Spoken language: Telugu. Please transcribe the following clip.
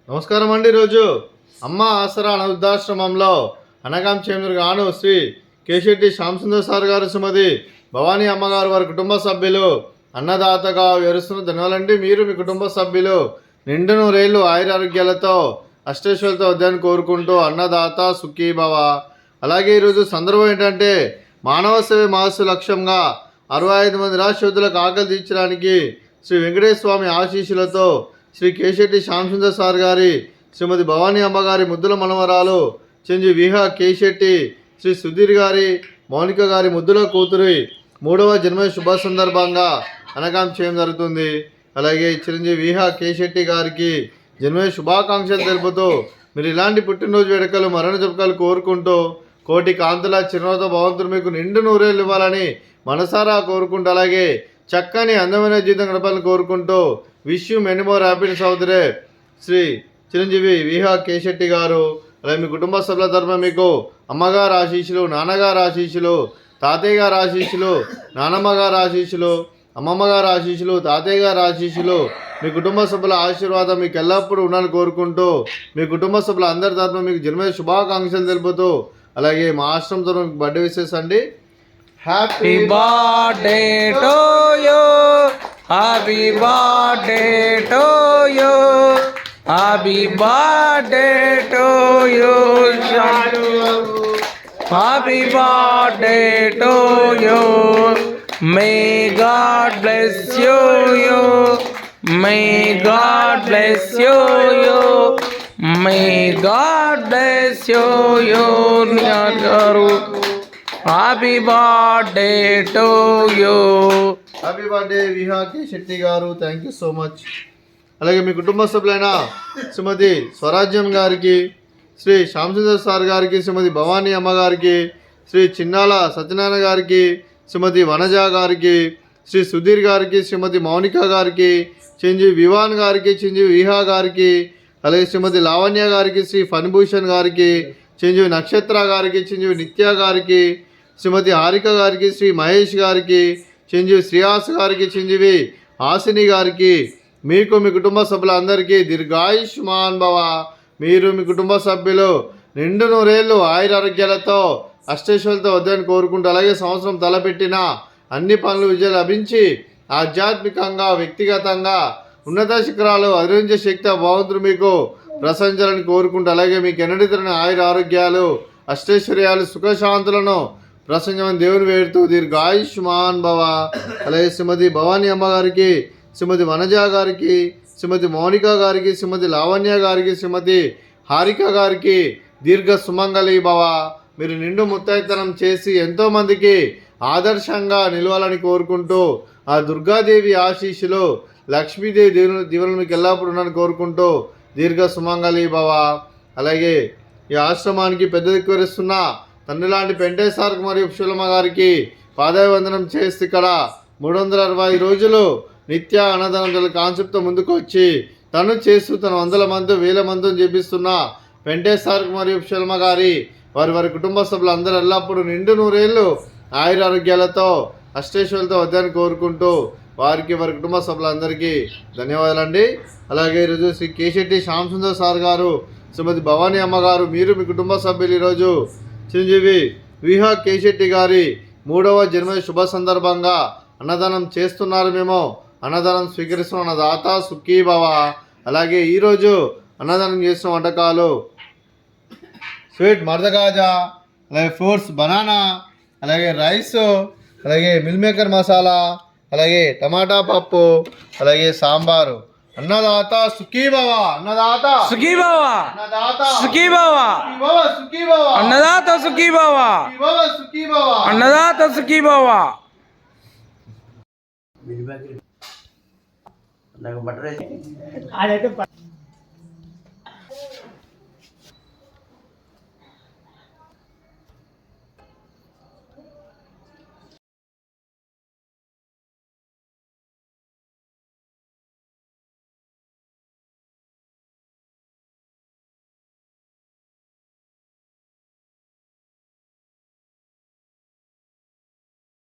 నమస్కారం అండి. ఈరోజు అమ్మ ఆసరా వృద్ధాశ్రమంలో అనగాం చేమూరుగాను శ్రీ కేశెట్టి శ్యామసుందర్ సార్ గారు శ్రీమతి భవానీ అమ్మగారు వారి కుటుంబ సభ్యులు అన్నదాతగా వివరిస్తున్న ధన్యవాదాలండి. మీరు మీ కుటుంబ సభ్యులు నిండు నూరేళ్లు ఆయురారోగ్యాలతో అష్టైశ్వర్యాలతో వద్దని కోరుకుంటూ అన్నదాత సుఖీభవ. అలాగే ఈరోజు సందర్భం ఏంటంటే మానవ సేవ మహస్సు లక్ష్యంగా 65 మంది రాష్ట్రోద్యులకు ఆకలి తీర్చడానికి శ్రీ వెంకటేశ్వర స్వామి ఆశీస్సులతో శ్రీ కేశెట్టి శ్యామసుందర్ సార్ గారి శ్రీమతి భవానీ అమ్మగారి ముద్దుల మనవరాలు చెంజి విహా కేశెట్టి శ్రీ సుధీర్ గారి మౌనిక గారి ముద్దుల కూతురి 3వ జన్మ శుభ సందర్భంగా అనగాం చేయడం జరుగుతుంది. అలాగే చిరంజీవి విహా కేశెట్టి గారికి జన్మ శుభాకాంక్షలు తెలుపుతూ మీరు ఇలాంటి పుట్టినరోజు వేడుకలు మరణ జరుపుకలు కోరుకుంటూ కోటి కాంతుల చిరునవ్వుతో భగవంతుడు మీకు నిండు నూరేళ్ళు ఇవ్వాలని మనసారా కోరుకుంటూ అలాగే చక్కని అందమైన జీవితం గడపాలని కోరుకుంటూ wish you many more happiness అవుతురే శ్రీ చిరంజీవి విహా కేశెట్టి గారు. అలాగే మీ కుటుంబ సభ్యుల తరఫున మీకు అమ్మగారు ఆశీస్సులు, నాన్నగారు ఆశీస్సులు, తాతయ్య గారు ఆశీస్సులు, నానమ్మ గారు ఆశీస్సులు, అమ్మమ్మ గారు ఆశీస్సులు, తాతయ్య గారు ఆశీస్సులు, మీ కుటుంబ సభ్యుల ఆశీర్వాదం మీకు ఎల్లప్పుడూ ఉండాలని కోరుకుంటూ మీ కుటుంబ సభ్యుల అందరి తరఫున మీకు జన్మదిన శుభాకాంక్షలు తెలుపుతూ అలాగే మా ఆశ్రమం తరఫున బర్త్డే విషెస్ అండి. Happy birthday to you, happy birthday to you, happy birthday to you, happy birthday to you. May God bless you, may God bless you, may God bless you, happy birthday to you. Happy birthday Viha Kesetti garu. Thank you so much. అలాగే మీ కుటుంబ సభ్యులైన శ్రీమతి స్వరాజ్యం గారికి, శ్రీ శ్యామసుందర్ సార్ గారికి, శ్రీమతి భవానీ అమ్మగారికి, శ్రీ చిన్నాల సత్యనారాయణ గారికి, శ్రీమతి వనజ గారికి, శ్రీ సుధీర్ గారికి, శ్రీమతి మౌనిక గారికి, చిరంజీవి వివాన్ గారికి, చిరంజీవి విహా గారికి, అలాగే శ్రీమతి లావణ్య గారికి, శ్రీ ఫణిభూషణ్ గారికి, చిరంజీవి నక్షత్ర గారికి, చిరంజీవి నిత్య గారికి, శ్రీమతి హారిక గారికి, శ్రీ మహేష్ గారికి, చిరంజీవి శ్రీహాస్ గారికి, చిరంజీవి హాసిని గారికి, మీకు మీ కుటుంబ సభ్యులందరికీ దీర్ఘాయుష్మాన్ భవ. మీరు మీ కుటుంబ సభ్యులు నిండు నూరేళ్ళు ఆయురారోగ్యాలతో అష్టైశ్వర్యాలతో వద్దని కోరుకుంటూ అలాగే సంవత్సరం తలపెట్టిన అన్ని పనులు విజయం లభించి ఆధ్యాత్మికంగా వ్యక్తిగతంగా ఉన్నత శిఖరాలు అధిరోహించే శక్తి భగవంతుడు మీకు ప్రశంసాలని కోరుకుంటూ అలాగే మీకు ఎన్నడూ తరని ఆరోగ్యాలు అష్టైశ్వర్యాలు సుఖశాంతులను ప్రసంగమని దేవుని వేడుతూ దీర్ఘాయుష్మాన్ భవ. అలాగే శ్రీమతి భవానీ అమ్మగారికి, శ్రీమతి వనజ గారికి, శ్రీమతి మౌనిక గారికి, శ్రీమతి లావణ్య గారికి, శ్రీమతి హారిక గారికి దీర్ఘ సుమంగళి భవ. మీరు నిండు ముత్తైతనం చేసి ఎంతోమందికి ఆదర్శంగా నిలవాలని కోరుకుంటూ ఆ దుర్గాదేవి ఆశీస్సులు లక్ష్మీదేవి దీవెనలు మీకు ఎల్లప్పుడూ ఉన్నారని కోరుకుంటూ దీర్ఘ సుమంగళి భవ. అలాగే ఈ ఆశ్రమానికి పెద్ద దిక్కువరిస్తున్న తండ్రి లాంటి పెంటేశ్వర్ మరియు పుష్పలమ్మ గారికి పాదాభివందనం చేస్తే ఇక్కడ 365 రోజులు నిత్య అన్నదానం కాన్సెప్ట్తో ముందుకు వచ్చి తను చేస్తూ తన 100 మంది 1000 మందిని చేపిస్తున్న పెంటేశ్వర్ మరియు పుష్పలమ్మ గారి వారి కుటుంబ సభ్యులు అందరూ ఎల్లప్పుడూ నిండు నూరేళ్ళు ఆయురారోగ్యాలతో అష్టైశ్వర్యాలతో వద్దని కోరుకుంటూ వారికి వారి కుటుంబ సభ్యులందరికీ ధన్యవాదాలండి. అలాగే ఈరోజు శ్రీ కేశెట్టి శ్యామసుందర్ సార్ గారు, శ్రీమతి భవానీ అమ్మగారు, మీరు మీ కుటుంబ సభ్యులు ఈరోజు చిరంజీవి విహా కేశెట్టి గారి 3వ జన్మ శుభ సందర్భంగా అన్నదానం చేస్తున్నారు. మేము అన్నదానం స్వీకరిస్తున్న అన్నదాత సుఖీభవ. అలాగే ఈరోజు అన్నదానం చేసిన వంటకాలు స్వీట్ మర్దగాజా, అలాగే ఫ్రూట్స్ బనానా, అలాగే రైస్, అలాగే మిల్ మేకర్ మసాలా, అలాగే టమాటా పప్పు, అలాగే సాంబారు. అన్నదాత సుఖీభవ, అన్నదాత సుఖీభవ, అన్నదాత సుఖీభవ, సుఖీభవ, అన్నదాత సుఖీభవ, సుఖీభవ, అన్నదాత సుఖీభవ. నాకు బట్టర్